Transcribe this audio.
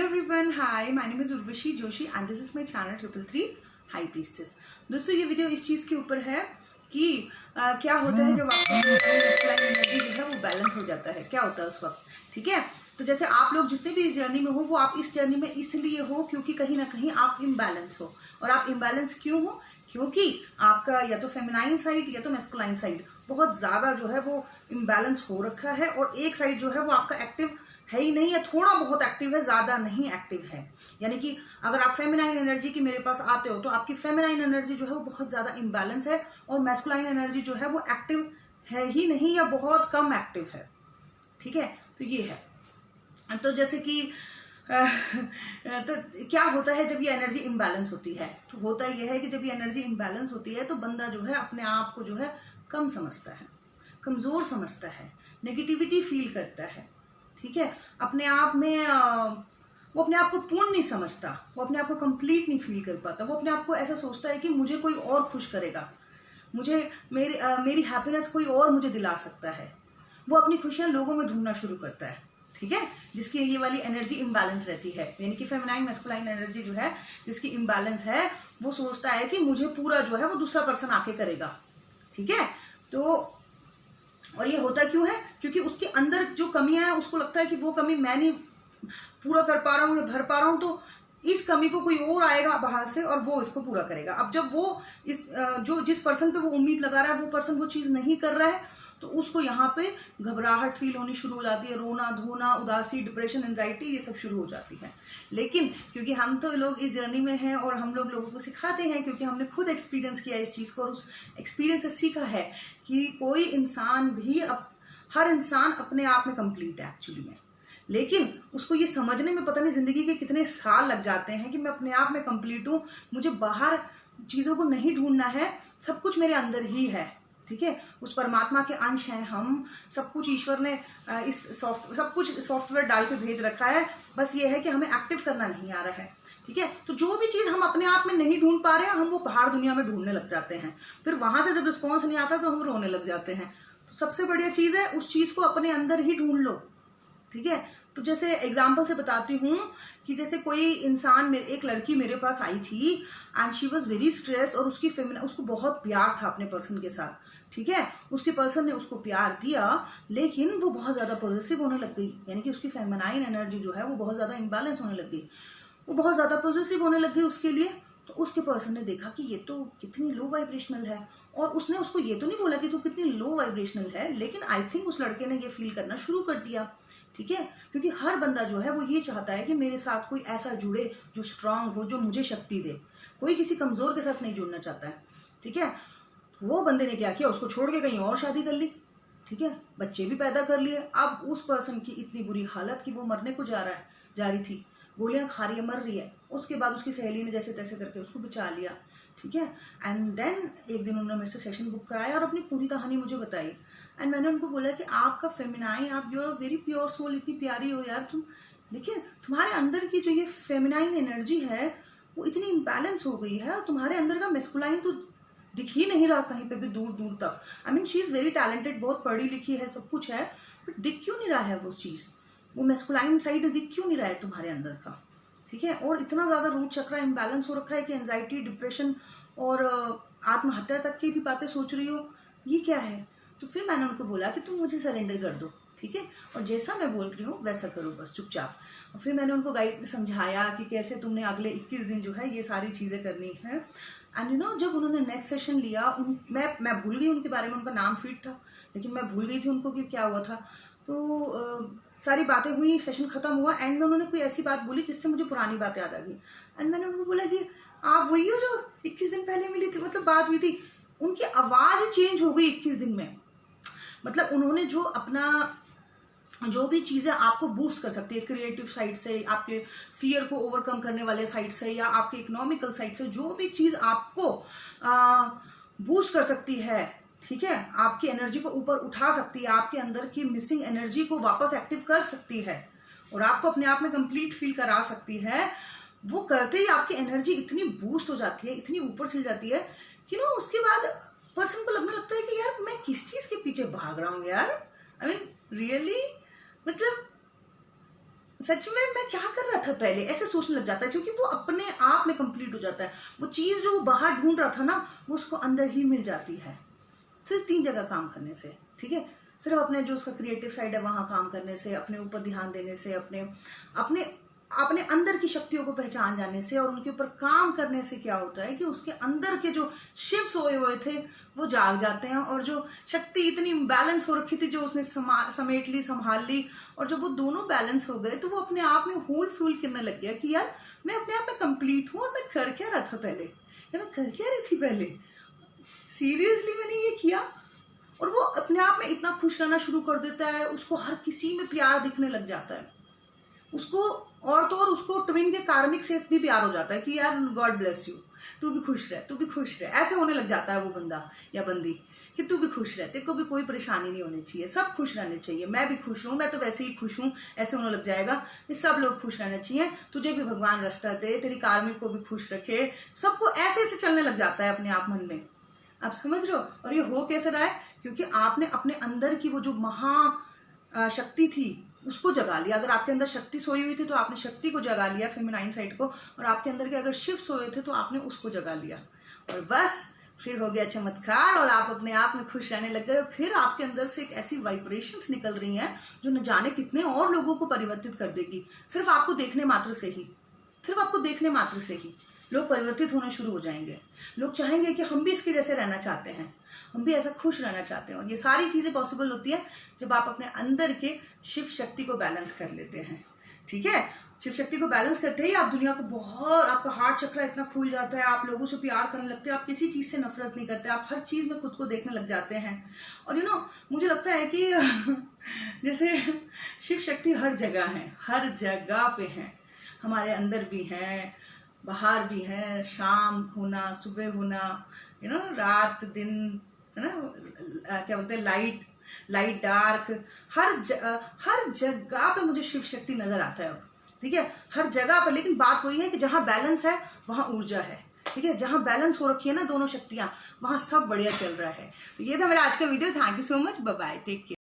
Hello everyone, hi, my name is Urvashi Joshi and this is my channel 333 high priestess. दोस्तों, ये video इस चीज़ के ऊपर है कि क्या होता है जब आपका मस्कुलाइन एनर्जी जो है वो बैलेंस हो जाता है, क्या होता है उस वक्त। ठीक है, तो जैसे आप लोग जितने भी इस जर्नी में हो वो आप इस जर्नी में इसलिए हो क्योंकि कहीं ना कहीं आप इम्बैलेंस हो। और आप इम्बैलेंस क्यों हो? क्योंकि आपका या तो फेमिनाइन साइड या तो मैस्कुलाइन साइड बहुत ज़्यादा जो है वो इम्बैलेंस हो रखा है और एक साइड जो है वो आपका एक्टिव है ही नहीं, या थोड़ा बहुत एक्टिव है, ज़्यादा नहीं एक्टिव है। यानी कि अगर आप फेमिनाइन एनर्जी की मेरे पास आते हो तो आपकी फेमिनाइन एनर्जी जो है वो बहुत ज़्यादा इम्बैलेंस है और मैस्कुलाइन एनर्जी जो है वो एक्टिव है ही नहीं या बहुत कम एक्टिव है। ठीक है, तो ये है। तो जैसे कि तो क्या होता है जब ये एनर्जी इम्बैलेंस होती है? तो होता यह है कि जब ये एनर्जी इम्बैलेंस होती है तो बंदा जो है अपने आप को जो है कम समझता है, कमज़ोर समझता है, नेगेटिविटी फील करता है। ठीक है, अपने आप में वो अपने आप को पूर्ण नहीं समझता, वो अपने आप को कंप्लीट नहीं फील कर पाता। वो अपने आप को ऐसा सोचता है कि मुझे कोई और खुश करेगा, मुझे मेरी हैप्पीनेस कोई और मुझे दिला सकता है। वो अपनी खुशियाँ लोगों में ढूंढना शुरू करता है। ठीक है, जिसकी ये वाली एनर्जी इम्बैलेंस रहती है, यानी कि फेमिनाइन मैस्कुलाइन एनर्जी जो है जिसकी इम्बैलेंस है वो सोचता है कि मुझे पूरा जो है वो दूसरा पर्सन आके करेगा। ठीक है, तो और ये होता क्यों है? क्योंकि उसके अंदर जो कमियां हैं उसको लगता है कि वो कमी मैं नहीं पूरा कर पा रहा हूँ या भर पा रहा हूँ, तो इस कमी को कोई और आएगा बाहर से और वो इसको पूरा करेगा। अब जब वो जिस पर्सन पे वो उम्मीद लगा रहा है वो पर्सन वो चीज़ नहीं कर रहा है तो उसको यहाँ पे घबराहट फील होनी शुरू हो जाती है, रोना धोना, उदासी, डिप्रेशन, एंजाइटी, ये सब शुरू हो जाती है। लेकिन क्योंकि हम तो लोग इस जर्नी में हैं और हम लोग लोगों को सिखाते हैं, क्योंकि हमने खुद एक्सपीरियंस किया इस चीज़ को और उस एक्सपीरियंस से सीखा है कि कोई इंसान भी हर इंसान अपने आप में कंप्लीट है एक्चुअली में। लेकिन उसको ये समझने में पता नहीं ज़िंदगी के कितने साल लग जाते हैं कि मैं अपने आप में कंप्लीट हूँ, मुझे बाहर चीज़ों को नहीं ढूंढना है, सब कुछ मेरे अंदर ही है। ठीक है, उस परमात्मा के अंश हैं हम, सब कुछ ईश्वर ने सब कुछ सॉफ्टवेयर डाल के भेज रखा है, बस ये है कि हमें एक्टिव करना नहीं आ रहा है। ठीक है, तो जो भी चीज़ हम अपने आप में नहीं ढूंढ पा रहे हैं हम वो बाहर दुनिया में ढूंढने लग जाते हैं। फिर वहां से जब रिस्पॉन्स नहीं आता तो हम रोने लग जाते हैं। तो सबसे बढ़िया चीज़ है उस चीज़ को अपने अंदर ही ढूंढ लो। ठीक है, तो जैसे एग्जाम्पल से बताती हूँ कि जैसे कोई इंसान, एक लड़की मेरे पास आई थी and she was very stress और उसको बहुत प्यार था अपने पर्सन के साथ। ठीक है, उसके पर्सन ने उसको प्यार दिया लेकिन वो बहुत ज़्यादा पॉजिटिव होने लग गई, यानी कि उसकी फेमिनाइन एनर्जी जो है वो बहुत ज़्यादा इम्बैलेंस होने लग गई, वो बहुत ज़्यादा पॉजिटिव होने लग गई उसके लिए। तो उसके पर्सन ने देखा कि ये तो कितनी लो वाइब्रेशनल है और उसने उसको ये तो नहीं बोला कि तू कितनी लो वाइब्रेशनल है, लेकिन आई थिंक उस लड़के ने ये फील करना शुरू कर दिया। ठीक है, क्योंकि हर बंदा जो है वो ये चाहता है कि मेरे साथ कोई ऐसा जुड़े जो स्ट्रांग हो, जो मुझे शक्ति दे। कोई किसी कमज़ोर के साथ नहीं जुड़ना चाहता है। ठीक है, वो बंदे ने क्या किया, उसको छोड़ के कहीं और शादी कर ली। ठीक है, बच्चे भी पैदा कर लिए। अब उस पर्सन की इतनी बुरी हालत कि वो मरने को जा रही थी, गोलियां खा रही है, मर रही है। उसके बाद उसकी सहेली ने जैसे तैसे करके उसको बचा लिया। ठीक है, एंड देन एक दिन उन्होंने मेरे से सेशन बुक कराया और अपनी पूरी कहानी मुझे बताई। एंड मैंने उनको बोला कि आपका फेमिनाइन, आप you are very pure soul, इतनी प्यारी हो यार तुम, देखिए तुम्हारे अंदर की जो ये फेमिनाइन एनर्जी है वो इतनी इम्बैलेंस हो गई है और तुम्हारे अंदर का मेस्कुलाइन तो दिख ही नहीं रहा कहीं पे भी, दूर दूर तक। I mean she is very talented, बहुत पढ़ी लिखी है, सब कुछ है, बट दिख क्यों नहीं रहा है वो चीज़, वो मेस्कुलाइन साइड दिख क्यों नहीं रहा है तुम्हारे अंदर का। ठीक है, और इतना ज़्यादा रूट चक्र इम्बैलेंस हो रखा है कि एंजाइटी, डिप्रेशन और आत्महत्या तक की भी बातें सोच रही हो, ये क्या है? तो फिर मैंने उनको बोला कि तुम मुझे सरेंडर कर दो। ठीक है, और जैसा मैं बोल रही हूँ वैसा करो बस चुपचाप। और फिर मैंने उनको गाइड समझाया कि कैसे तुमने अगले 21 दिन जो है ये सारी चीज़ें करनी है। एंड यू नो, जब उन्होंने नेक्स्ट सेशन लिया, मैं भूल गई उनके बारे में, उनका नाम फीड था लेकिन मैं भूल गई थी उनको कि क्या हुआ था। तो सारी बातें हुई, सेशन खत्म हुआ, एंड में उन्होंने कोई ऐसी बात बोली जिससे मुझे पुरानी बात याद आ गई। एंड मैंने उनको बोला कि आप वही हो जो 21 दिन पहले मिली थी, मतलब बात हुई थी। उनकी आवाज़ चेंज हो गई 21 दिन में। मतलब उन्होंने जो भी चीज़ें आपको बूस्ट कर सकती है क्रिएटिव साइड से, आपके फियर को ओवरकम करने वाले साइड से, या आपके इकोनॉमिकल साइड से, जो भी चीज़ आपको बूस्ट कर सकती है, ठीक है, आपकी एनर्जी को ऊपर उठा सकती है, आपके अंदर की मिसिंग एनर्जी को वापस एक्टिव कर सकती है और आपको अपने आप में कंप्लीट फील करा सकती है, वो करते ही आपकी एनर्जी इतनी बूस्ट हो जाती है, इतनी ऊपर चल जाती है कि ना उसके बाद पर्सन को लगने लगता है कि यार मैं किस चीज़ के पीछे भाग रहा हूँ यार। आई मीन रियली, मतलब सच में मैं क्या कर रहा था था पहले, ऐसे सोचने लग जाता है, क्योंकि वो अपने आप में कंप्लीट हो जाता है। वो चीज़ जो वो बाहर ढूंढ रहा था ना, वो उसको अंदर ही मिल जाती है, सिर्फ 3 जगह काम करने से। ठीक है, सिर्फ अपने जो उसका क्रिएटिव साइड है वहाँ काम करने से, अपने ऊपर ध्यान देने से, अपने अपने अपने अंदर की शक्तियों को पहचान जाने से और उनके ऊपर काम करने से क्या होता है कि उसके अंदर के जो शिव सोए हुए थे वो जाग जाते हैं, और जो शक्ति इतनी बैलेंस हो रखी थी जो उसने समेट ली, संभाल ली, और जब वो दोनों बैलेंस हो गए तो वो अपने आप में होल फील करने लग गया कि यार मैं अपने आप में कंप्लीट हूँ, और मैं कर क्या रहा था पहले, या मैं कर क्या रही थी पहले, सीरियसली मैंने ये किया। और वो अपने आप में इतना खुश रहना शुरू कर देता है, उसको हर किसी में प्यार दिखने लग जाता है, उसको और तो और उसको ट्विन के कार्मिक से भी प्यार हो जाता है कि यार गॉड ब्लेस यू, तू भी खुश रह, तू भी खुश रह, ऐसे होने लग जाता है वो बंदा या बंदी कि तू भी खुश रह, तेरे को भी कोई परेशानी नहीं होनी चाहिए, सब खुश रहने चाहिए, मैं भी खुश हूँ, मैं तो वैसे ही खुश हूँ, ऐसे होने लग जाएगा कि सब लोग खुश रहने चाहिए, तुझे भी भगवान रास्ता दे, तेरी कार्मिक को भी खुश रखे, सबको ऐसे ऐसे चलने लग जाता है अपने आप मन में। आप समझ रहे हो? और ये हो कैसे रहा है? क्योंकि आपने अपने अंदर की वो जो महा शक्ति थी उसको जगा लिया। अगर आपके अंदर शक्ति सोई हुई थी तो आपने शक्ति को जगा लिया, फेमिनाइन साइड को, और आपके अंदर के अगर शिव सोए थे तो आपने उसको जगा लिया, और बस फिर हो गया चमत्कार, और आप अपने आप में खुश रहने लग गए। फिर आपके अंदर से एक ऐसी वाइब्रेशंस निकल रही हैं जो न जाने कितने और लोगों को परिवर्तित कर देगी, सिर्फ आपको देखने मात्र से ही, सिर्फ आपको देखने मात्र से ही लोग परिवर्तित होना शुरू हो जाएंगे। लोग चाहेंगे कि हम भी इसके जैसे रहना चाहते हैं, हम भी ऐसा खुश रहना चाहते हैं। और ये सारी चीज़ें पॉसिबल होती है जब आप अपने अंदर के शिव शक्ति को बैलेंस कर लेते हैं। ठीक है, शिव शक्ति को बैलेंस करते ही आप दुनिया को बहुत, आपका हार्ट चक्र इतना खुल जाता है, आप लोगों से प्यार करने लगते हैं, आप किसी चीज़ से नफरत नहीं करते, आप हर चीज़ में खुद को देखने लग जाते हैं। और मुझे लगता है कि जैसे शिव शक्ति हर जगह है, हर जगह पे है, हमारे अंदर भी है, बाहर भी है, शाम होना, सुबह होना, रात दिन, है ना, क्या बोलते हैं, लाइट डार्क, हर जगह पे मुझे शिव शक्ति नजर आता है। ठीक है, हर जगह पर। लेकिन बात वही है कि जहाँ बैलेंस है वहाँ ऊर्जा है। ठीक है, जहाँ बैलेंस हो रखी है ना दोनों शक्तियाँ, वहाँ सब बढ़िया चल रहा है। तो ये था मेरा आज का video. Thank you so much, bye bye, take care.